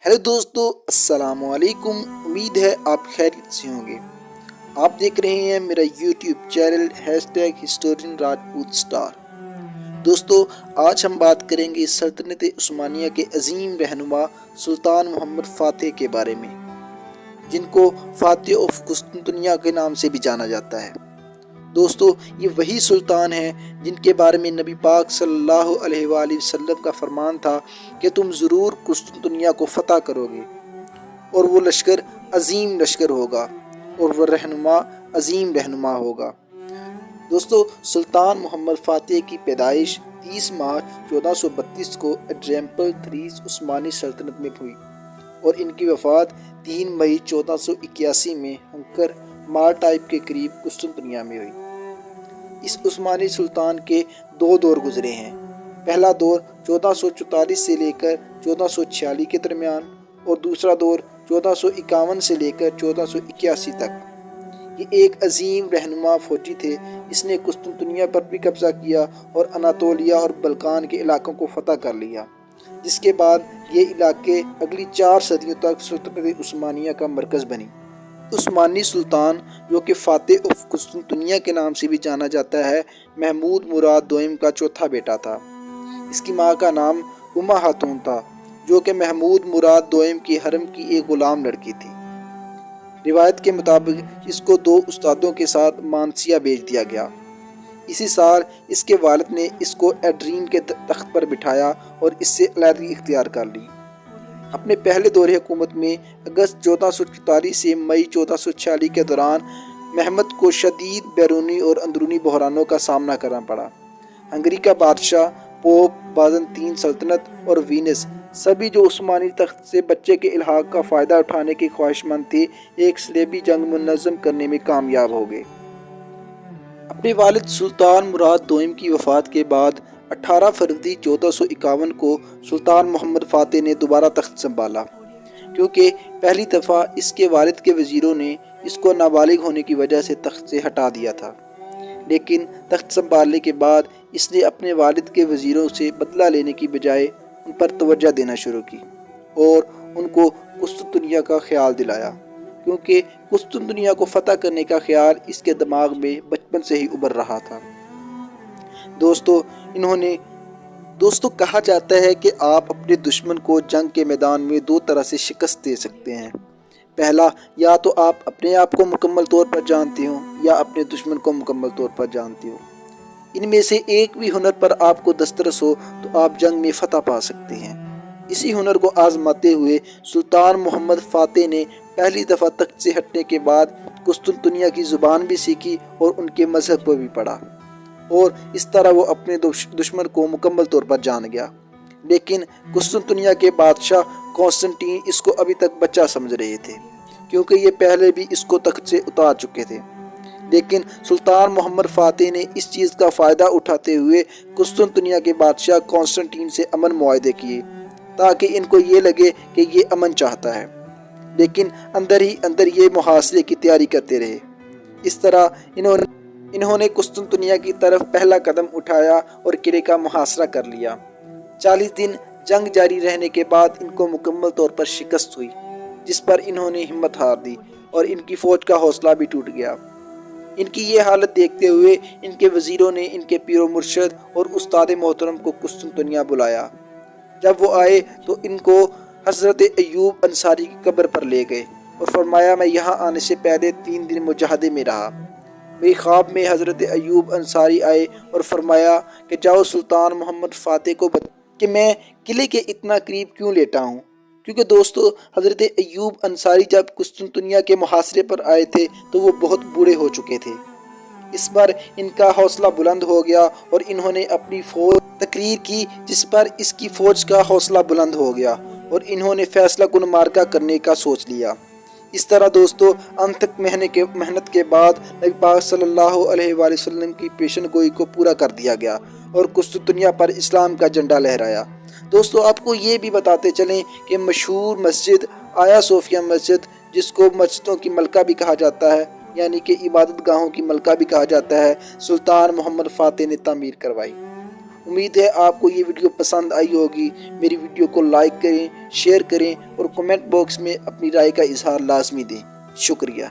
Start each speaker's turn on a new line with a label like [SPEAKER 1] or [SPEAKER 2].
[SPEAKER 1] Hello दोस्तों, अस्सलाम वालेकुम। उम्मीद है आप खैरियत से होंगे। आप देख रहे हैं मेरा YouTube channel #historian Rajput star. दोस्तों, आज हम बात करेंगे सल्तनत उस्मानिया के अजीम रहनुमा सुल्तान मोहम्मद फ़ातेह के बारे में, जिनको फ़ातेह ऑफ कुस्तुनतुनिया के नाम से भी जाना जाता है। दोस्तों, ये वही सुल्तान हैं जिनके बारे में नबी पाक सल्लल्लाहु अलैहि वसल्लम का फरमान था कि तुम ज़रूर कुस्तुनतुनिया को फ़तह करोगे और वो लश्कर अजीम लश्कर होगा और वह रहनुमा अजीम रहनुमा होगा। दोस्तों, सुल्तान मोहम्मद फ़ातेह की पैदाइश 30 मार्च 1432 को एड्रेम्पल थ्रीस उस्मानी सल्तनत में हुई और इनकी वफ़ात 3 मई 1481 में हंकर मारटाइप के करीब कुस्तुनतुनिया में हुई। इस उस्मानी सुल्तान के दो दौर गुजरे हैं। पहला दौर 1444 से लेकर 1446 के दरमियान और दूसरा दौर 1451 से लेकर 1481 तक। ये एक अजीम रहनुमा फौजी थे। इसने कुस्तुनतुनिया पर भी कब्जा किया और अनातोलिया और बल्कान के इलाकों को फतह कर लिया, जिसके बाद ये इलाके अगली 4 सदियों तक सुल्तानत उस्मानिया का मरकज़ बनी। उस्मानी सुल्तान, जो कि फ़ातेह ऑफ कुस्तुनतुनिया के नाम से भी जाना जाता है, महमूद मुराद दोइम का चौथा बेटा था। इसकी माँ का नाम उमा खातून था, जो कि महमूद मुराद दोइम की हरम की एक ग़ुलाम लड़की थी। रिवायत के मुताबिक इसको 2 उस्तादों के साथ मानसिया भेज दिया गया। इसी साल इसके वालिद ने इसको एड्रीन के तख्त पर बिठाया और इससे अलहदगी इख्तियार कर ली। अपने पहले दौरे हुकूमत में अगस्त 1444 से मई 1446 के दौरान महमद को शदीद बैरूनी और अंदरूनी बहरानों का सामना करना पड़ा। हंगरी का बादशाह, पोप, बाज़ंतीन सल्तनत और वीनस सभी, जो उस्मानी तख्त से बच्चे के इल्हाक का फ़ायदा उठाने की ख्वाहिशमंद थे, एक सलेबी जंग मुनज़्ज़म करने में कामयाब हो गए। अपने वालिद सुल्तान मुराद दोइम की वफ़ात के बाद 18 फरवरी 1451 को सुल्तान मोहम्मद फ़ातेह ने दोबारा तख्त संभाला, क्योंकि पहली दफ़ा इसके वालिद के वज़ीरों ने इसको नाबालिग होने की वजह से तख्त से हटा दिया था। लेकिन तख्त संभालने के बाद इसने अपने वालिद के वज़ीरों से बदला लेने की बजाय उन पर तवज्जो देना शुरू की और उनको कुस्तुनतुनिया का ख्याल दिलाया, क्योंकि कुस्तुनतुनिया को फ़तह करने का ख्याल इसके दिमाग में बचपन से ही उभर रहा था। दोस्तों, कहा जाता है कि आप अपने दुश्मन को जंग के मैदान में 2 तरह से शिकस्त दे सकते हैं। पहला, या तो आप अपने आप को मुकम्मल तौर पर जानते हो या अपने दुश्मन को मुकम्मल तौर पर जानते हो। इनमें से एक भी हुनर पर आपको दस्तरस हो तो आप जंग में फ़तह पा सकते हैं। इसी हुनर को आजमाते हुए सुल्तान मोहम्मद फ़ातेह ने पहली दफ़ा तख्त से हटने के बाद कुस्तुनतुनिया की ज़ुबान भी सीखी और उनके मज़हब को भी पढ़ा, और इस तरह वो अपने दुश्मन को मुकम्मल तौर पर जान गया। लेकिन कुस्तुनतुनिया के बादशाह कॉन्स्टेंटीन इसको अभी तक बच्चा समझ रहे थे, क्योंकि ये पहले भी इसको तख्त से उतार चुके थे। लेकिन सुल्तान मोहम्मद फ़ातेह ने इस चीज़ का फ़ायदा उठाते हुए कुस्तुनतुनिया के बादशाह कॉन्स्टेंटीन से अमन मुआहदे किए, ताकि इनको ये लगे कि ये अमन चाहता है, लेकिन अंदर ही अंदर ये मुहासरे की तैयारी करते रहे। इस तरह इन्होंने कुस्तुनतुनिया की तरफ पहला कदम उठाया और किले का मुहासरा कर लिया। 40 दिन जंग जारी रहने के बाद इनको मुकम्मल तौर पर शिकस्त हुई, जिस पर इन्होंने हिम्मत हार दी और इनकी फ़ौज का हौसला भी टूट गया। इनकी ये हालत देखते हुए इनके वज़ीरों ने इनके पीरो मुर्शद और उस्ताद मोहतरम को कुस्तुनतुनिया बुलाया। जब वो आए तो इनको हज़रत अय्यूब अंसारी की कब्र पर ले गए और फरमाया, मैं यहाँ आने से पहले 3 दिन मुजाहदे में रहा। मेरी ख्वाब में हज़रत अय्यूब अंसारी आए और फरमाया कि जाओ सुल्तान मोहम्मद फ़ातेह को बता कि मैं किले के इतना करीब क्यों लेटा हूँ। क्योंकि दोस्तों, हज़रत अय्यूब अंसारी जब कुस्तुनतुनिया के मुहासरे पर आए थे तो वो बहुत बूढ़े हो चुके थे। इस पर इनका हौसला बुलंद हो गया और इन्होंने अपनी फ़ौज तकरीर की, जिस पर इसकी फ़ौज का हौसला बुलंद हो गया और इन्होंने फैसला कुन मार्का करने का सोच लिया। इस तरह दोस्तों, अंत तक मेहनत के बाद नबी पाक सल्लल्लाहु अलैहि वसल्लम की पेशन गोई को पूरा कर दिया गया और कुस्तुनतुनिया पर इस्लाम का झंडा लहराया। दोस्तों, आपको ये भी बताते चलें कि मशहूर मस्जिद आया सोफिया मस्जिद, जिसको मस्जिदों की मलका भी कहा जाता है, यानी कि इबादत गाहों की मलका भी कहा जाता है, सुल्तान मोहम्मद फ़ातेह ने तामीर करवाई। امید ہے آپ کو یہ ویڈیو پسند آئی ہوگی۔ میری ویڈیو کو لائک کریں، شیئر کریں اور کمنٹ باکس میں اپنی رائے کا اظہار لازمی دیں۔ شکریہ۔